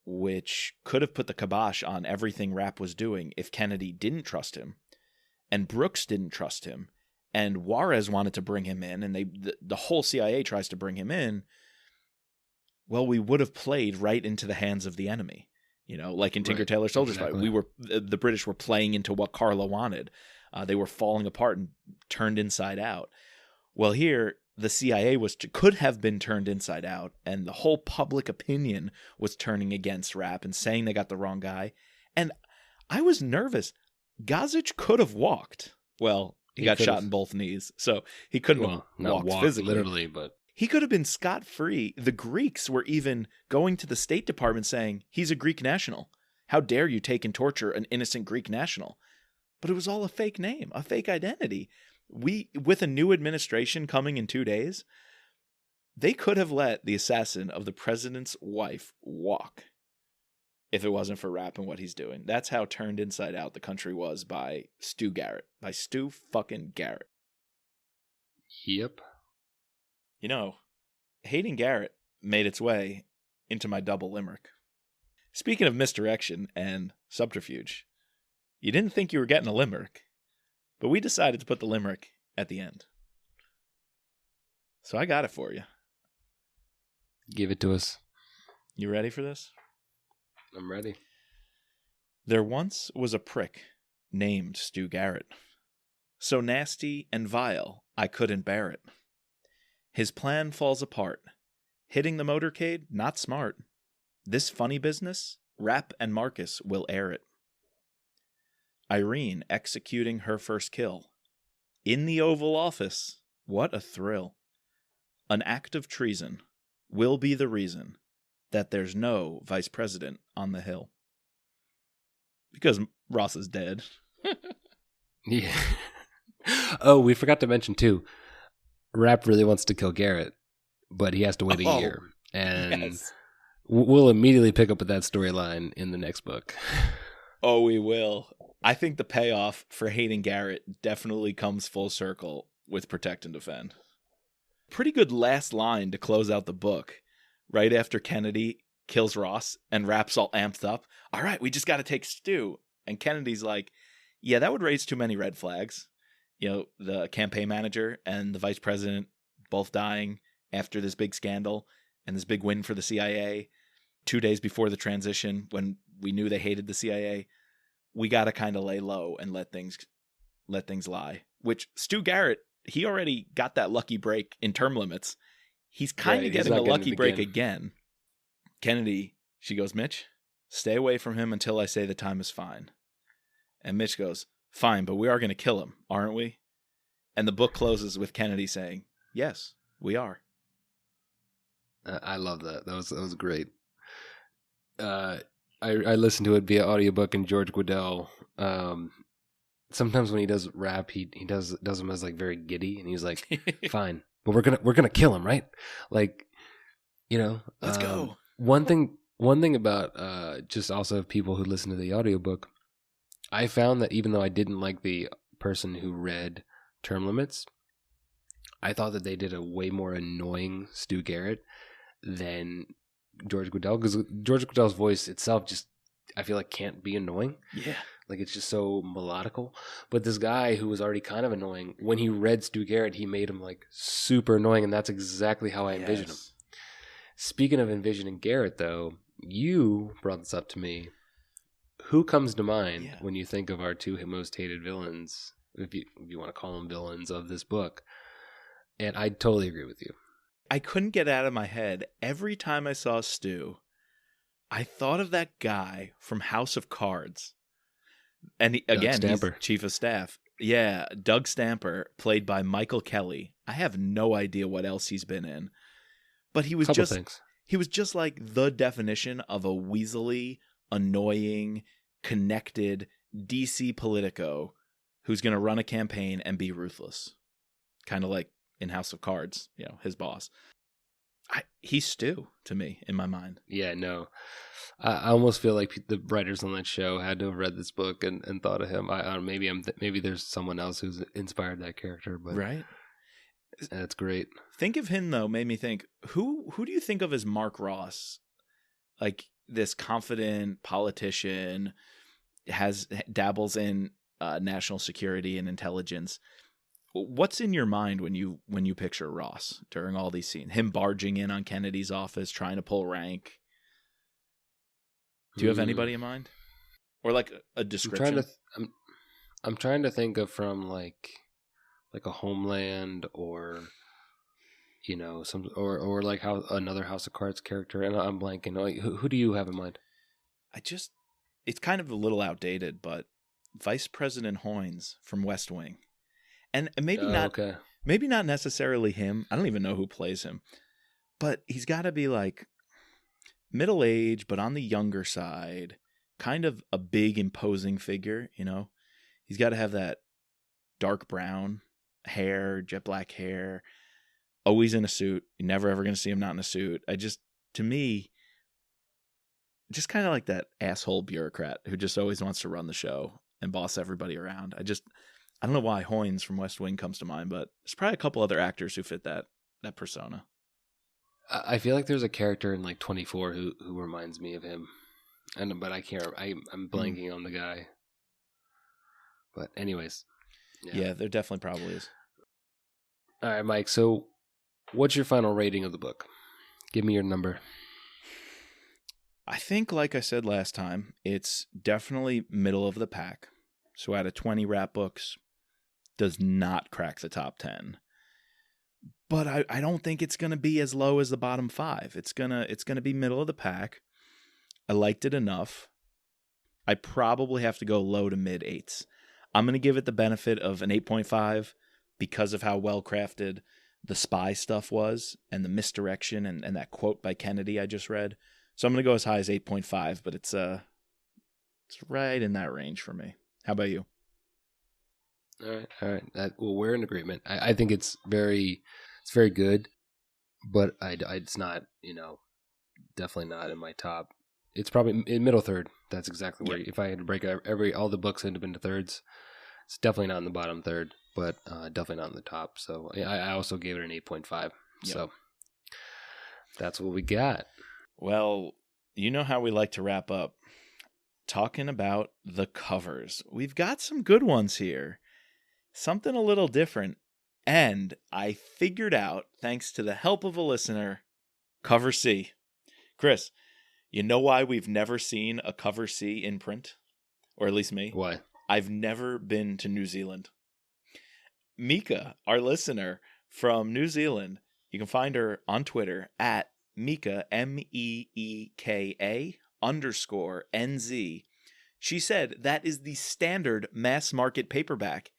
S2: which could have put the kibosh on everything Rapp was doing if Kennedy didn't trust him, and Brooks didn't trust him, and Juarez wanted to bring him in, and the whole CIA tries to bring him in, well, we would have played right into the hands of the enemy. You know, like in Tinker Tailor Soldier Spy, the British were playing into what Carla wanted. They were falling apart and turned inside out. Well, here, the CIA could have been turned inside out, and the whole public opinion was turning against Rapp and saying they got the wrong guy. And I was nervous. Gossage could have walked. Well, he got shot in both knees, so he couldn't have walked physically.
S1: Literally, but
S2: he could have been scot-free. The Greeks were even going to the State Department saying, he's a Greek national. How dare you take and torture an innocent Greek national? But it was all a fake name, a fake identity. With a new administration coming in 2 days, they could have let the assassin of the president's wife walk if it wasn't for Rapp and what he's doing. That's how turned inside out the country was by Stu Garrett. By Stu fucking Garrett.
S1: Yep.
S2: You know, hating Garrett made its way into my double limerick. Speaking of misdirection and subterfuge, you didn't think you were getting a limerick, but we decided to put the limerick at the end. So I got it for you.
S1: Give it to us.
S2: You ready for this?
S1: I'm ready.
S2: There once was a prick named Stu Garrett. So nasty and vile, I couldn't bear it. His plan falls apart. Hitting the motorcade, not smart. This funny business, Rapp and Marcus will air it. Irene executing her first kill. In the Oval Office, what a thrill. An act of treason will be the reason that there's no vice president on the Hill. Because Ross is dead.
S1: Yeah. Oh, we forgot to mention, too, Rapp really wants to kill Garrett, but he has to wait a year. And yes, we'll immediately pick up with that storyline in the next book.
S2: Oh, we will. I think the payoff for hating Garrett definitely comes full circle with Protect and Defend. Pretty good last line to close out the book. Right after Kennedy kills Ross and Rapp's all amped up. All right, we just got to take Stu. And Kennedy's like, yeah, that would raise too many red flags. You know, the campaign manager and the vice president both dying after this big scandal and this big win for the CIA 2 days before the transition when we knew they hated the CIA. We got to kind of lay low and let things lie. Which Stu Garrett, he already got that lucky break in term limits. He's kind of getting a lucky break again. Kennedy, she goes, Mitch, stay away from him until I say the time is fine. And Mitch goes, fine, but we are going to kill him, aren't we? And the book closes with Kennedy saying, yes, we are.
S1: I love that. That was great. I listened to it via audiobook, and George Guidall, sometimes when he does Rapp, he does him as like very giddy, and he's like, fine, but we're gonna kill him, right? Like, you know,
S2: let's go.
S1: One thing about just also people who listen to the audiobook, I found that even though I didn't like the person who read Term Limits, I thought that they did a way more annoying Stu Garrett than George Guidall, because George Guidall's voice itself just, I feel like, can't be annoying.
S2: Yeah.
S1: Like, it's just so melodical. But this guy who was already kind of annoying, when he read Stu Garrett, he made him like super annoying, and that's exactly how I envisioned him. Speaking of envisioning Garrett, though, you brought this up to me. Who comes to mind when you think of our two most hated villains, if you want to call them villains of this book? And I totally agree with you.
S2: I couldn't get out of my head. Every time I saw Stu, I thought of that guy from House of Cards. And he's chief of staff. Yeah, Doug Stamper, played by Michael Kelly. I have no idea what else he's been in. But he was just like the definition of a weaselly, annoying, connected DC politico who's going to run a campaign and be ruthless. Kind of like in House of Cards, his boss. He's Stu to me in my mind.
S1: Yeah, no. I almost feel like the writers on that show had to have read this book and thought of him. Maybe there's someone else who's inspired that character, but
S2: right.
S1: That's great.
S2: Think of him though, made me think, who do you think of as Mark Ross? Like this confident politician, dabbles in national security and intelligence. What's in your mind when you picture Ross during all these scenes? Him barging in on Kennedy's office, trying to pull rank. Do you have anybody in mind, or like a description?
S1: I'm trying to think of from like a Homeland or some or like how another House of Cards character, and I'm blanking. Like, who do you have in mind?
S2: It's kind of a little outdated, but Vice President Hoynes from West Wing. And maybe not necessarily him. I don't even know who plays him. But he's got to be like middle age, but on the younger side, kind of a big imposing figure, He's got to have that dark brown hair, jet black hair, always in a suit. You're never ever going to see him not in a suit. To me, just kind of like that asshole bureaucrat who just always wants to run the show and boss everybody around. I don't know why Hoynes from West Wing comes to mind, but there's probably a couple other actors who fit that persona.
S1: I feel like there's a character in like 24 who reminds me of him, but I can't. I'm blanking on the guy. But anyways,
S2: yeah, there definitely probably is.
S1: All right, Mike. So, what's your final rating of the book? Give me your number.
S2: I think, like I said last time, it's definitely middle of the pack. So, out of 20 Rapp books, does not crack the top 10. But I don't think it's going to be as low as the bottom 5. It's gonna be middle of the pack. I liked it enough. I probably have to go low to mid 8s. I'm going to give it the benefit of an 8.5 because of how well crafted the spy stuff was and the misdirection and that quote by Kennedy I just read. So I'm going to go as high as 8.5, but it's right in that range for me. How about you?
S1: All right. Well, we're in agreement. I think it's very good, but it's not, definitely not in my top. It's probably in middle third. That's exactly where, if I had to break all the books into thirds, it's definitely not in the bottom third, but definitely not in the top. So I also gave it an 8.5. Yep. So that's what we got.
S2: Well, you know how we like to wrap up talking about the covers. We've got some good ones here. Something a little different. And I figured out, thanks to the help of a listener, cover C. Chris, you know why we've never seen a cover C in print? Or at least me?
S1: Why?
S2: I've never been to New Zealand. Mika, our listener from New Zealand, you can find her on Twitter at Mika, MEEKA _NZ. She said that is the standard mass market paperback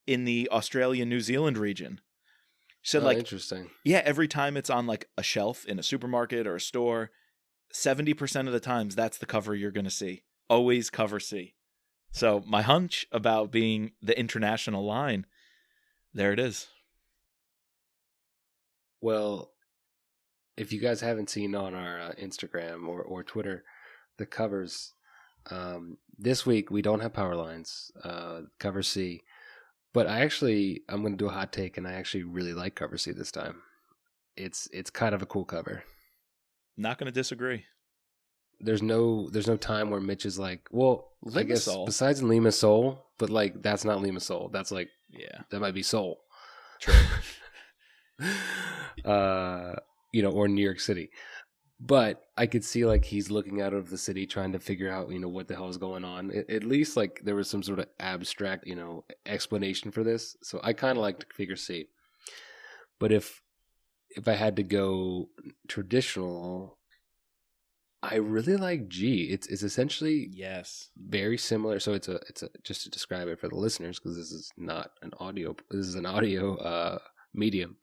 S2: in the Australia-New Zealand region. She said,
S1: interesting.
S2: Yeah, every time it's on like a shelf in a supermarket or a store, 70% of the times that's the cover you're going to see. Always cover C. So my hunch about being the international line, there it is.
S1: Well, if you guys haven't seen on our Instagram or Twitter, the covers, this week we don't have power lines, cover C. But I'm going to do a hot take, and I actually really like cover C this time. It's kind of a cool cover.
S2: Not going to disagree.
S1: There's no time where Mitch is like, well,
S2: Limassol.
S1: I guess besides Limassol, but like that's not Limassol. That's like, that might be Seoul.
S2: True.
S1: Or New York City. But I could see like he's looking out of the city trying to figure out, what the hell is going on. At least like there was some sort of abstract, explanation for this. So I kind of like figure C. But if I had to go traditional, I really like G. It's essentially very similar. So it's a just to describe it for the listeners, because this is not an audio. This is an audio medium.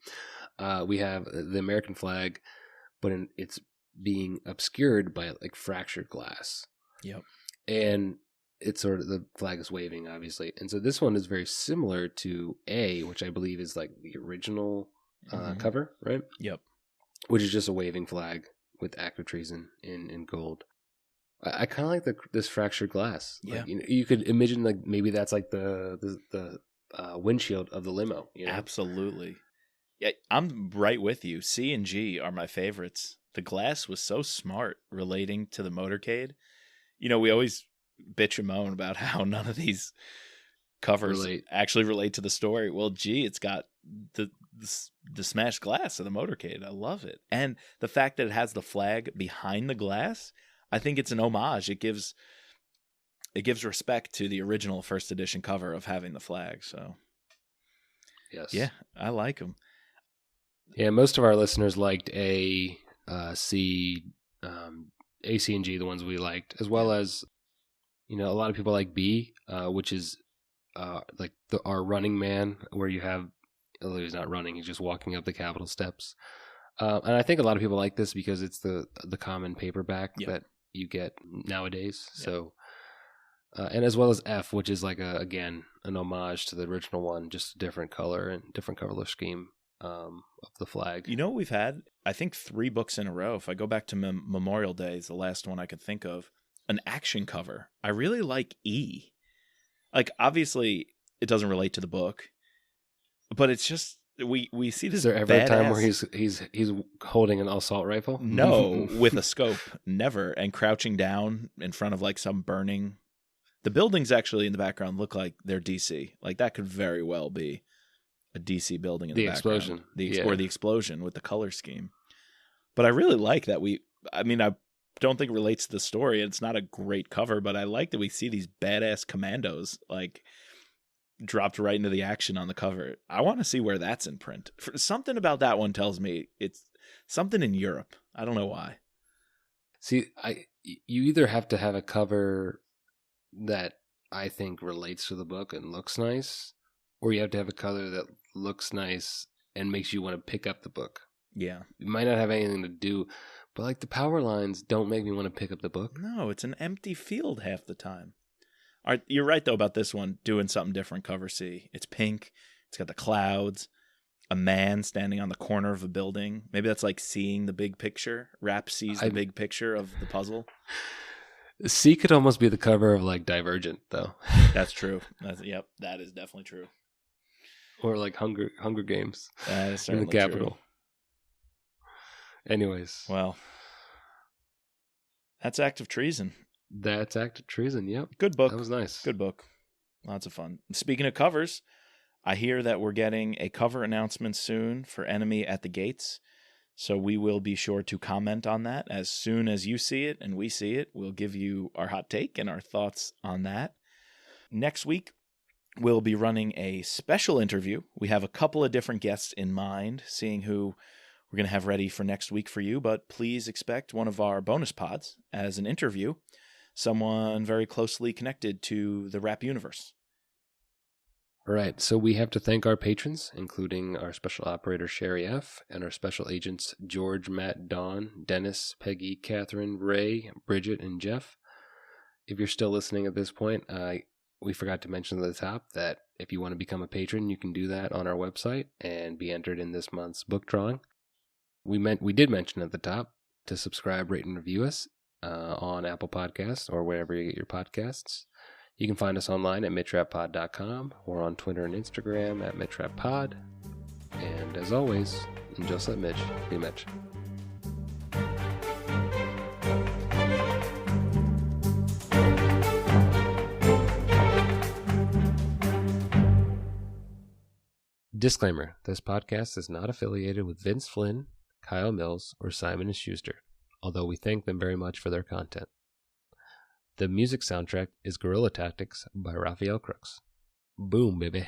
S1: We have the American flag, but it's being obscured by like fractured glass.
S2: Yep.
S1: And it's sort of the flag is waving, obviously. And so this one is very similar to A, which I believe is like the original cover, right?
S2: Yep.
S1: Which is just a waving flag with Act of Treason in gold. I kind of like this fractured glass.
S2: Yeah.
S1: Like, you could imagine like maybe that's like the windshield of the limo.
S2: Absolutely. Yeah, I'm right with you. C and G are my favorites. The glass was so smart relating to the motorcade. We always bitch and moan about how none of these covers actually relate to the story. Well, G, it's got the smashed glass of the motorcade. I love it. And the fact that it has the flag behind the glass, I think it's an homage. It gives respect to the original first edition cover of having the flag. So,
S1: yes.
S2: Yeah, I like them.
S1: Yeah, most of our listeners liked A, C, A, C, and G, the ones we liked, as well as, a lot of people like B, which is like our running man, where you have, although he's not running, he's just walking up the Capitol steps. And I think a lot of people like this because it's the common paperback that you get nowadays. Yep. So, and as well as F, which is like an homage to the original one, just a different color and different color scheme of the flag.
S2: We've had, I think, 3 books in a row. If I go back to Memorial Day, is the last one I could think of. An action cover. I really like E. Like, obviously, it doesn't relate to the book, but it's just we see this.
S1: Is there ever a time where he's holding an assault rifle?
S2: No, with a scope, never, and crouching down in front of like some burning. The buildings actually in the background look like they're DC. Like that could very well be a DC building in the background.
S1: Explosion.
S2: Or the explosion with the color scheme. But I really like that I don't think it relates to the story. It's not a great cover, but I like that we see these badass commandos like dropped right into the action on the cover. I want to see where that's in print. Something about that one tells me it's something in Europe. I don't know why.
S1: See, you either have to have a cover that I think relates to the book and looks nice, or you have to have a cover that looks nice and makes you want to pick up the book.
S2: Yeah.
S1: It might not have anything to do, but like the power lines don't make me want to pick up the book.
S2: No, it's an empty field half the time. All right, you're right, though, about this one, doing something different, cover C. It's pink. It's got the clouds, a man standing on the corner of a building. Maybe that's like seeing the big picture. Rapp sees the big picture of the puzzle.
S1: C could almost be the cover of like Divergent, though.
S2: That's true. Yep, that is definitely true.
S1: Or like Hunger Games
S2: that is
S1: in the Capitol.
S2: True.
S1: Anyways.
S2: Well, that's Act of Treason.
S1: That's Act of Treason, yep.
S2: Good book.
S1: That was nice.
S2: Good book. Lots of fun. Speaking of covers, I hear that we're getting a cover announcement soon for Enemy at the Gates. So we will be sure to comment on that as soon as you see it and we see it. We'll give you our hot take and our thoughts on that. Next week, we'll be running a special interview. We have a couple of different guests in mind, seeing who we're going to have ready for next week for you. But please expect one of our bonus pods as an interview, someone very closely connected to the Rapp universe.
S1: All right, so we have to thank our patrons, including our special operator, Sherry F., and our special agents, George, Matt, Dawn, Dennis, Peggy, Catherine, Ray, Bridget, and Jeff. If you're still listening at this point, we forgot to mention at the top that if you want to become a patron, you can do that on our website and be entered in this month's book drawing. We did mention at the top to subscribe, rate, and review us on Apple Podcasts or wherever you get your podcasts. You can find us online at mitchrappod.com or on Twitter and Instagram at mitchrappod. And as always, just let Mitch be Mitch. Disclaimer, this podcast is not affiliated with Vince Flynn, Kyle Mills, or Simon & Schuster, although we thank them very much for their content. The music soundtrack is Guerrilla Tactics by Raphael Crooks. Boom, baby.